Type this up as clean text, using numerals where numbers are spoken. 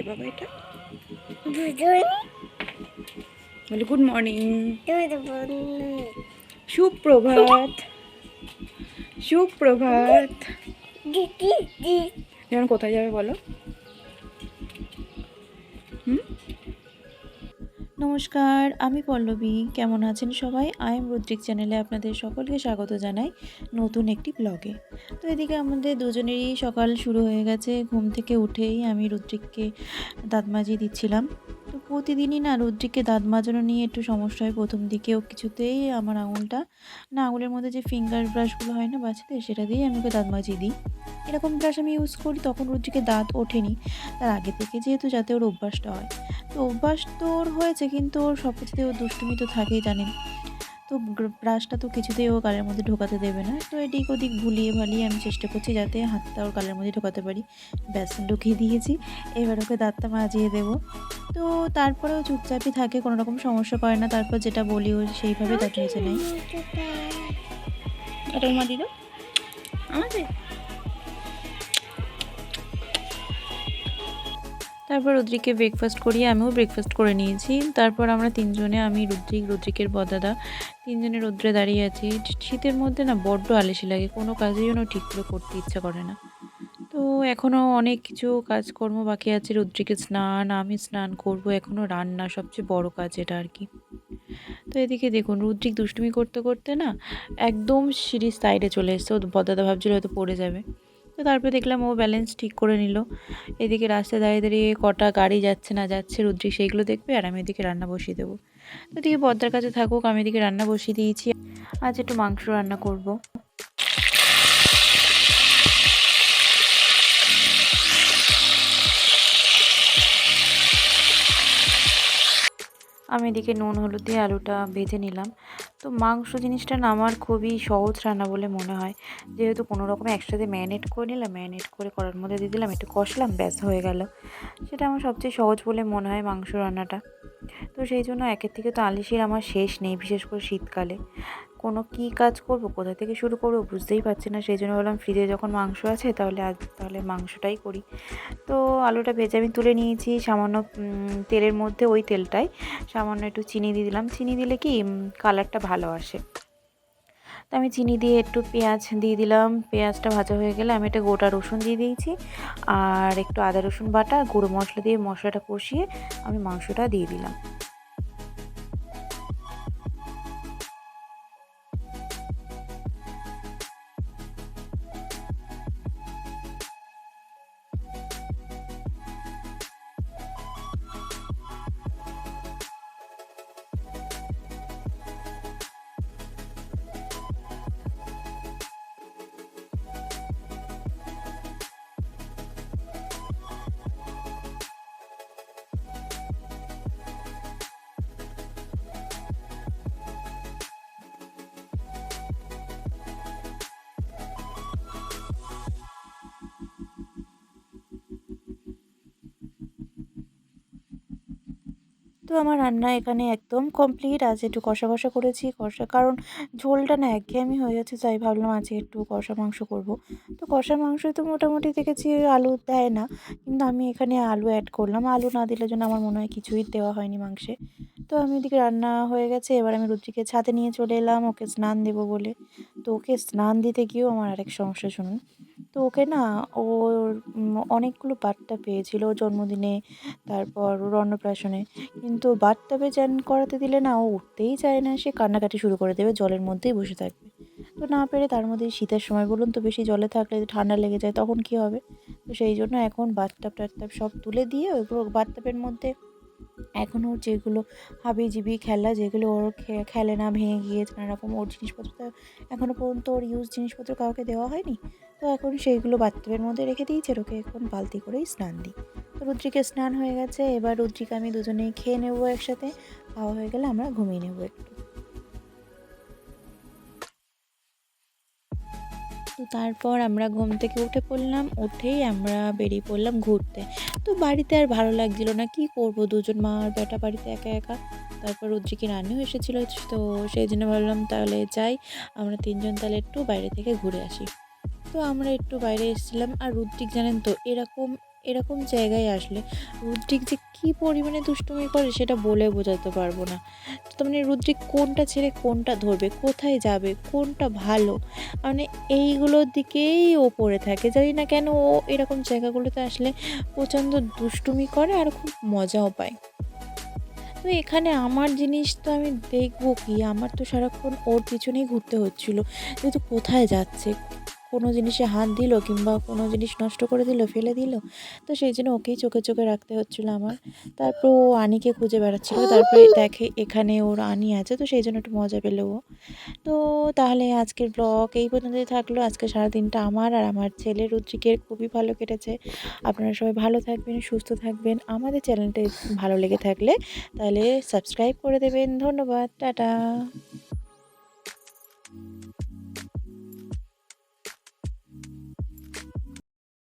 বাবা এটা? দুজন বলে গুড মর্নিং, দুজন সুপ্রভাত, সুপ্রভাত। দিদি দি যেমন কোথায় যাবে বলো? নমস্কার, আমি পল্লবী। কেমন আছেন সবাই? আই এম রুদ্রিক চ্যানেলে আপনাদের সকলকে স্বাগত জানাই নতুন একটি ব্লগে। তো এদিকে আমাদের দুজনেরই সকাল শুরু হয়ে গেছে। ঘুম থেকে উঠেই আমি রুদ্রিককে দাঁত মাজিয়ে দিচ্ছিলাম। তো প্রতিদিনই না রুদ্রিককে দাঁত মাজানো নিয়ে একটু সমস্যা হয়। প্রথম দিকেও কিছুতেই আমার আঙুলের মধ্যে যে ফিঙ্গার ব্রাশগুলো হয় না বাচ্চাদের, সেটা দিয়েই আমি ওকে দাঁত মাজিয়ে দিই। এরকম ব্রাশ আমি ইউজ করি, তখন রুদ্রিকের দাঁত ওঠেনি। তার আগে থেকে যেহেতু যাতে ওর অভ্যাসটা হয়। তো অভ্যাস তো ওর হয়েছে, কিন্তু ওর সব কিছুতেই ওর দুষ্টুমি তো থাকেই জানেন। তো ব্রাশটা তো কিছুতেই ও গালের মধ্যে ঢোকাতে দেবে না। তো এদিক ওদিক ভুলিয়ে ভালিয়ে আমি চেষ্টা করছি যাতে হাতটা ওর গালের মধ্যে ঢোকাতে পারি। ব্যাস ঢুকিয়ে দিয়েছি। এবার ওকে দাঁতটা মাজিয়ে দেবো। তো তারপরেও চুপচাপই থাকে, কোনো রকম সমস্যা করে না। তারপর যেটা বলি ও সেইভাবে দাঁত মেজে নেয়। এটা মা দিল আমাদের। তারপর রুদ্রিককে ব্রেকফাস্ট করিয়ে আমিও ব্রেকফাস্ট করে নিয়েছি। তারপর আমরা তিনজনে, আমি, রুদ্রিকের বড়দাদা, তিনজনে রোদ্রে দাঁড়িয়ে আছি। শীতের মধ্যে না বড্ড আলসি লাগে, কোনো কাজই যেন ঠিক করে করতে ইচ্ছা করে না। তো এখনও অনেক কিছু কাজকর্ম বাকি আছে। রুদ্রিকের স্নান, আমি স্নান করব, এখনও রান্না, সবচেয়ে বড় কাজ এটা আর কি। তো এদিকে দেখুন রুদ্রিক দুষ্টুমি করতে করতে না একদম সিঁড়ির সাইডে চলে এসছে। ও বড়দাদা ভাবছিল হয়তো পড়ে যাবে। তো তারপরে দেখলাম ও ব্যালেন্স ঠিক করে নিল। এদিকে রাস্তায় দাঁড়িয়ে দাঁড়িয়ে কটা গাড়ি যাচ্ছে না যাচ্ছে রুদ্রিক সেইগুলো দেখবে, আর আমি এদিকে রান্না বসিয়ে দেবো। তো এদিকে বড়দার কাছে থাকুক, আমি এদিকে রান্না বসিয়ে দিয়েছি। আজ একটু মাংস রান্না করব। আমি এদিকে নুন হলুদ দিয়ে আলুটা ভেজে নিলাম। তো মাংস জিনিসটা না আমার খুবই সহজ রান্না বলে মনে হয়। যেহেতু কোনো রকমে একসাথে ম্যারিনেট করে নিলাম, ম্যারিনেট করে কড়ার মধ্যে দিয়ে দিলাম, একটু কষলাম, ব্যাস হয়ে গেল। সেটা আমার সবচেয়ে সহজ বলে মনে হয় মাংস রান্নাটা। তো সেই জন্য একের থেকে তো আলিশির আমার শেষ নেই, বিশেষ করে শীতকালে। কোনো কী কাজ করব, কোথা থেকে শুরু করব বুঝতেই পারছি না। সেই জন্য ভাবলাম ফ্রিজে যখন মাংস আছে তাহলে মাংসটাই করি। তো আলুটা ভেজে আমি তুলে নিয়েছি। সামান্য তেলের মধ্যে, ওই তেলটাই সামান্য একটু চিনি দিয়ে দিলাম। চিনি দিলে কি কালারটা ভালো আসে। তো আমি চিনি দিয়ে একটু পেঁয়াজ দিয়ে দিলাম। পেঁয়াজটা ভাজা হয়ে গেলে আমি একটা গোটা রসুন দিয়ে দিয়েছি, আর একটু আদা রসুন বাটা, গুঁড়ো মশলা দিয়ে মশলাটা কষিয়ে আমি মাংসটা দিয়ে দিলাম। তো আমার রান্না এখানে একদম কমপ্লিট। আজ একটু কষা কষা করেছি, কারণ ঝোলটা না একঘেয়েমি হয়ে যাচ্ছে, তাই ভাবলাম আজকে একটু কষা মাংস করব। তো কষা মাংস তো মোটামুটি দেখেছি আলু দেয় না, কিন্তু আমি এখানে আলু অ্যাড করলাম। আলু না দিলে যেন আমার মনে হয় কিছুই দেওয়া হয়নি মাংসে। তো আমি এদিকে রান্না হয়ে গেছে, এবার আমি রুদ্রিকে ছাদে নিয়ে চলে এলাম ওকে স্নান দেবো বলে। তো ওকে স্নান দিতে গিয়েও আমার আরেক সমস্যা শুনুন। তো ওকে না, ওর অনেকগুলো বার্থডে পেয়েছিল ওর জন্মদিনে, তারপর ওর অন্নপ্রাশনে। কিন্তু বাথটাবে চান করাতে দিলে না ও উঠতেই চায় না, সে কান্নাকাটি শুরু করে দেবে, জলের মধ্যেই বসে থাকবে। তো না পেরে, তার মধ্যে শীতের সময় বলুন তো, বেশি জলে থাকলে ঠান্ডা লেগে যায়, তখন কি হবে? তো সেই জন্য এখন বাথটাব টাথটাব সব তুলে দিয়ে ওইগুলো বাথটাবের মধ্যে এখনও যেগুলো হাবিজাবি খেলা, যেগুলো ওর খেলে না, ভেঙে গিয়েছে নানা রকম, ওর জিনিসপত্র তো এখনও পর্যন্ত ওর ইউজ জিনিসপত্র কাউকে দেওয়া হয়নি। তো এখন সেইগুলো বাথটাবের মধ্যে রেখে দিয়েছে, ওকে এখন বালতি করেই স্নান দিই। তো রুদ্রিকের স্নান হয়ে গেছে, এবার রুদ্রিক আমি দুজনেই খেয়ে নেবো একসাথে। খাওয়া হয়ে গেলে আমরা ঘুমিয়ে নেবো একটু। তো তারপর আমরা ঘুম থেকে উঠে পড়লাম, উঠেই আমরা বেরিয়ে পড়লাম ঘুরতে। তো বাড়িতে আর ভালো লাগছিল না, কি করব, দুজন মা আর বেটা বাড়িতে একা একা। তারপর রুদ্রিকের নানিও এসেছিলো, তো সেই জন্য ভাবলাম তাহলে যাই, আমরা তিনজন তাহলে একটু বাইরে থেকে ঘুরে আসি। তো আমরা একটু বাইরে এসেছিলাম। আর রুদ্রিক জানেন তো এরকম এরকম জায়গায় আসলে রুদ্রিক যে কী পরিমাণে দুষ্টুমি করে সেটা বলে বোঝাতে পারবো না। তো তার মানে রুদ্রিক কোনটা ছেড়ে কোনটা ধরবে, কোথায় যাবে, কোনটা ভালো, মানে এইগুলোর দিকেই ও পড়ে থাকে। জানি না কেন ও এরকম জায়গাগুলোতে আসলে প্রচণ্ড দুষ্টুমি করে আর খুব মজাও পায়। তো এখানে আমার জিনিস তো আমি দেখবো কি? আমার তো সারাক্ষণ ওর পিছনেই ঘুরতে হচ্ছিল। যেহেতু কোথায় যাচ্ছে, কোনো জিনিসে হাত দিল কিংবা কোনো জিনিস নষ্ট করে দিল, ফেলে দিল। তো সেই জন্য ওকেই চোখে, চোখে রাখতে হচ্ছিল আমার। তারপর ও আনিকে খুঁজে বেড়াচ্ছিল। তারপরে দেখে এখানে ওর আনি আছে, তো সেই জন্য একটু মজা পেল ও। তো তাহলে আজকের ব্লগ এই পর্যন্তই থাকলো। আজকে সারাদিনটা আমার আর আমার ছেলে রুদ্রিকের খুবই ভালো কেটেছে। আপনারা সবাই ভালো থাকবেন, সুস্থ থাকবেন। আমাদের চ্যানেলটা ভালো লেগে থাকলে তাহলে সাবস্ক্রাইব করে দেবেন। ধন্যবাদ। টাটা।